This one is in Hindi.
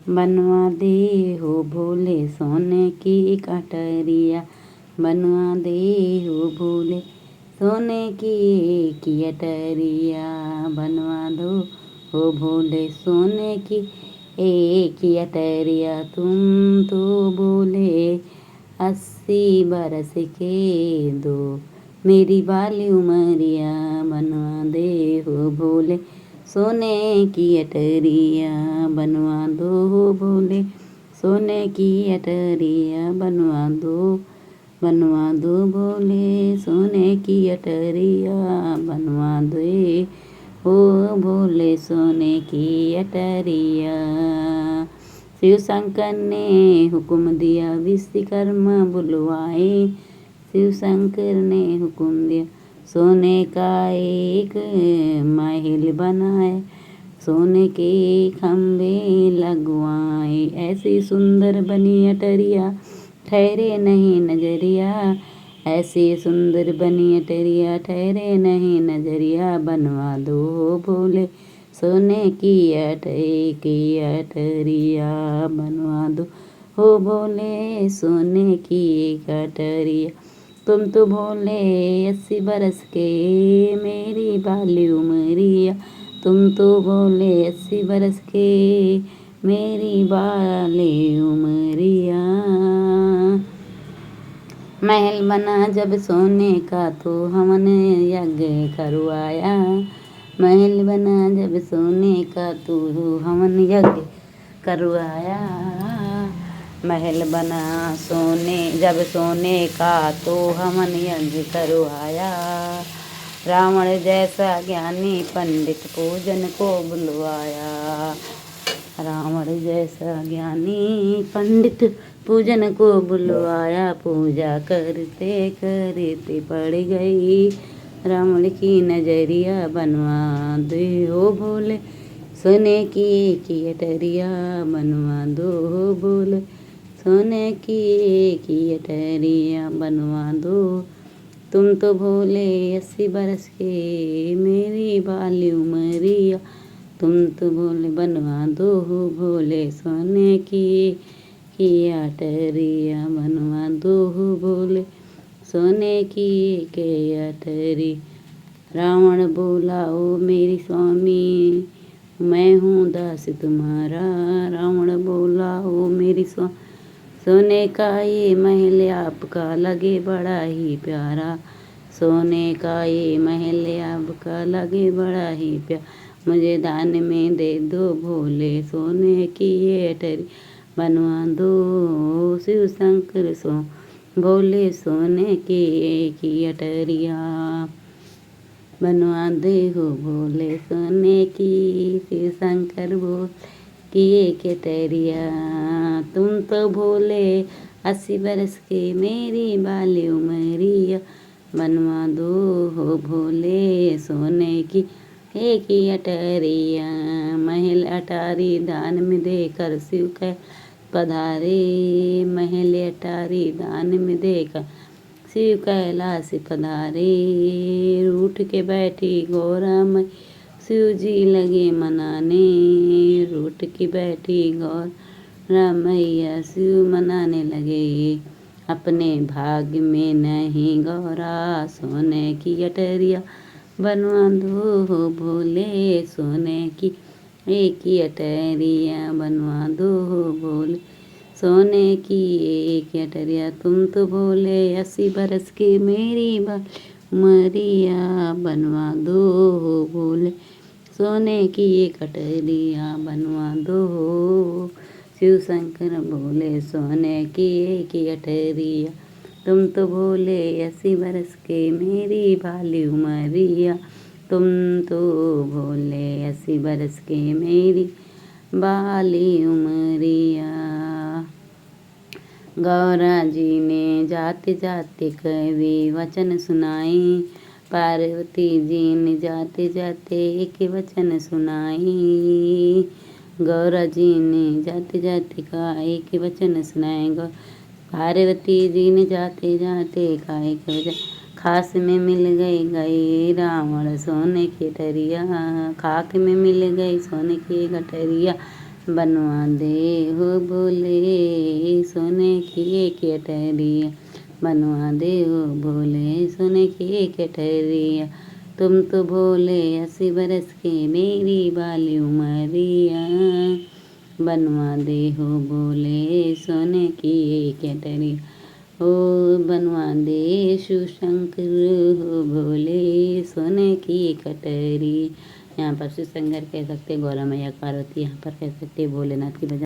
बनवा दे हो भोले सोने की कटरिया, बनवा दे हो भोले सोने की अटरिया, बनवा दो हो भोले सोने की एक अटरिया। तुम तो बोले 80 बरस के दो मेरी बाली उमरिया, बनवा दे हो भोले सोने की अटरिया, बनवा दो हो भोले सोने की अटरिया, बनवा दो भोले सोने की अटरिया, बनवा दे हो भोले सोने की अटरिया। शिव शंकर ने हुक्म दिया विश्वकर्मा बुलवाए, शिव शंकर ने हुक्म दिया सोने का एक महल बनाए, सोने के खंबे लगवाए, ऐसी सुंदर बनी अटरिया ठहरे नहीं नजरिया, ऐसी सुंदर बनी अटरिया ठहरे नहीं नजरिया, बनवा दो भोले सोने की अटरिया, बनवा दो हो भोले सोने की अटरिया। तुम तो भोले 80 बरस के मेरी बाली उमरिया, तुम तो भोले 80 बरस के मेरी बाली उमरिया। महल बना जब सोने का तो हमने यज्ञ करवाया, महल बना जब सोने का तो हमने यज्ञ करवाया, महल बना जब सोने का तो हमने यज्ञ करवाया। रावण जैसा ज्ञानी पंडित पूजन को बुलवाया, रावण जैसा ज्ञानी पंडित पूजन को बुलवाया, पूजा करते करते पड़ गई रावण की नजरिया, बनवा दो हो भोले सोने की अटरिया, बनवा दो हो भोले सोने की अटरिया, बनवा दो। तुम तो भोले 80 बरस के मेरी बाली उमरिया, तुम तो भोले बनवा दो हो भोले सोने की अटरिया, बनवा दो हो भोले सोने की अटरी। रावण बोला ओ मेरी स्वामी मैं हूँ दास तुम्हारा, रावण बोला ओ मेरी स्वामी सोने का ये महल आपका लगे बड़ा ही प्यारा, सोने का ये महल आपका लगे बड़ा ही प्यारा, मुझे दान में दे दो भोले सोने की ये अटरी, बनवा दो शिव शंकर भोले सोने की अटरिया, बनवा दे हो भोले सोने की शिव शंकर भोले की एक अटरिया। तुम तो भोले 80 बरस के मेरी बाली उमरिया, बनवा दो हो भोले सोने की एक अटरिया। महल अटारी दान में देकर शिव कै पधारे, महल अटारी दान में देकर शिव कैलाश पधारे, रूठ के बैठी गौरा मई शिव जी लगे मनाने, रूठ की बैठी गौरा मैया शिव मनाने लगे, अपने भाग्य में नहीं गौरा सोने की अटरिया, बनवा दो हो भोले सोने की एक अटरिया, बनवा दो हो भोले सोने की एक अटरिया। तुम तो भोले 80 बरस की मेरी उमरिया, बनवा दो हो भोले सोने की एक अटरिया, बनवा दो हो शिव शंकर भोले सोने की एक अटरिया। तुम तो भोले 80 बरस के मेरी बाली उमरिया, तुम तो भोले 80 बरस के मेरी बाली उमरिया। गौरा जी ने जाते जाते कवि वचन सुनाई, पार्वती जी ने जाते जाते एक वचन सुनाई, गौरा जी ने जाते जाते का एक वचन सुनाए, पार्वती जी ने जाते जाते का एक वचन, खास में मिल गई रावण सोने की अटरिया, खाक में मिल गई सोने की गठरिया, बनवा दे हो भोले सोने की कटरिया, बनवा दे हो भोले सोने की कटरिया। तुम तो भोले 80 बरस के मेरी बाली उमरिया, बनवा दे हो भोले सोने की कटरिया। ओ बनवा दे शिव शंकर हो भोले सोने की कटरी। यहाँ पर शिव शंकर कह सकते, गौरा मैया पार्वती, यहाँ पर कह सकते भोलेनाथ की भजन।